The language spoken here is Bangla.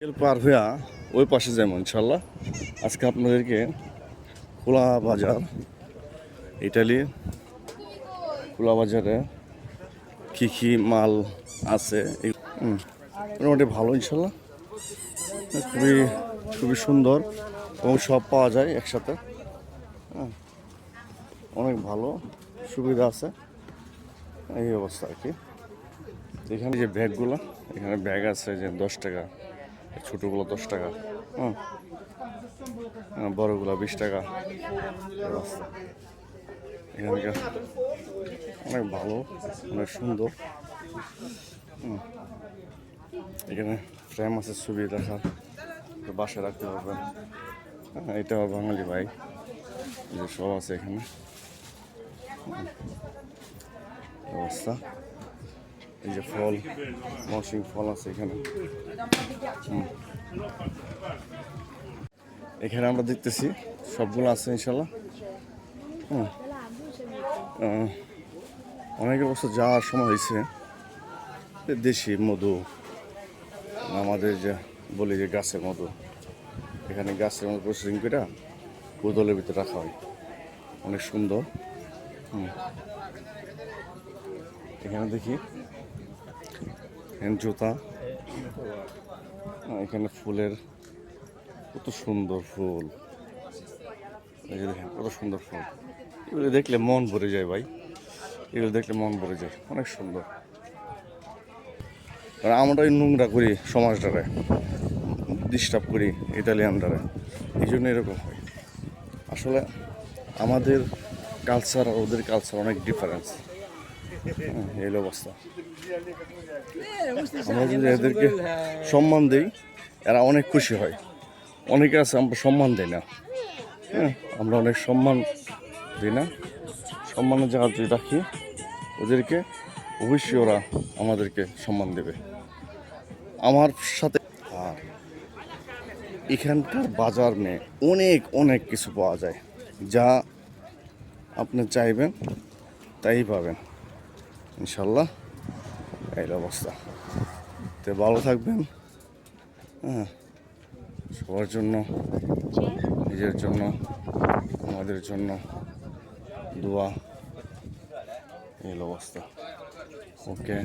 পার হইয়া ওই পাশে যাবো ইনশাল্লাহ। আজকে আপনাদেরকে খোলা বাজার, ইটালি খোলা বাজারে কী কী মাল আছে মোটামুটি ভালো ইনশাল্লাহ, খুবই খুবই সুন্দর এবং সব পাওয়া যায় একসাথে। অনেক ভালো সুবিধা আছে, এই অবস্থা আর কি। এখানে যে ব্যাগগুলো, এখানে ব্যাগ আছে যে 10 টাকা, ছোটোগুলো 10 টাকা, বড়গুলো 20 টাকা। এখানকার অনেক ভালো, অনেক সুন্দর। এখানে ফ্রেম আছে ছবি দেখার, বাসায় রাখতে পারবেন। এটা বাঙালি ভাই, যে সব আছে এখানে অবস্থা। এই যে ফল, মৌসুমী ফল আছে এখানে। এখানে আমরা দেখতেছি সবগুলো আছে ইনশাল্লাহ। অনেক বছর যাওয়ার সময় হয়েছে। দেশি মধু, আমাদের যে বলি যে গাছের মধু, এখানে গাছের মধু প্রসেসিং করে বোতলের ভিতরে রাখা হয়, অনেক সুন্দর। এখানে দেখি জুতা, এখানে ফুলের কত সুন্দর ফুল, এই যে দেখেন কত সুন্দর ফুল। এগুলো দেখলে মন ভরে যায় ভাই, এগুলো দেখলে মন ভরে যায়, অনেক সুন্দর। আর আমরাই নোংরা করি সমাজটারে, ডিস্টার্ব করি ইতালিয়ানরারে, এই জন্য এরকম হয়। আসলে আমাদের কালচার আর ওদের কালচার অনেক ডিফারেন্স, এই অবস্থা। আমরা যদি এদেরকে সম্মান দিই, এরা অনেক খুশি হয়। অনেকে আছে আমরা সম্মান দিই না, আমরা অনেক সম্মান দিই না। সম্মানের জায়গা যদি রাখি ওদেরকে, অবশ্যই ওরা আমাদেরকে সম্মান দেবে আমার সাথে। আর এখানকার বাজার নিয়ে অনেক অনেক কিছু পাওয়া যায়, যা আপনি চাইবেন তাই পাবেন ইনশাল্লাহ। এই অবস্থা, তো ভালো থাকবেন। সবার জন্য, নিজের জন্য, আমাদের জন্য দোয়া। এই অবস্থা, ওকে।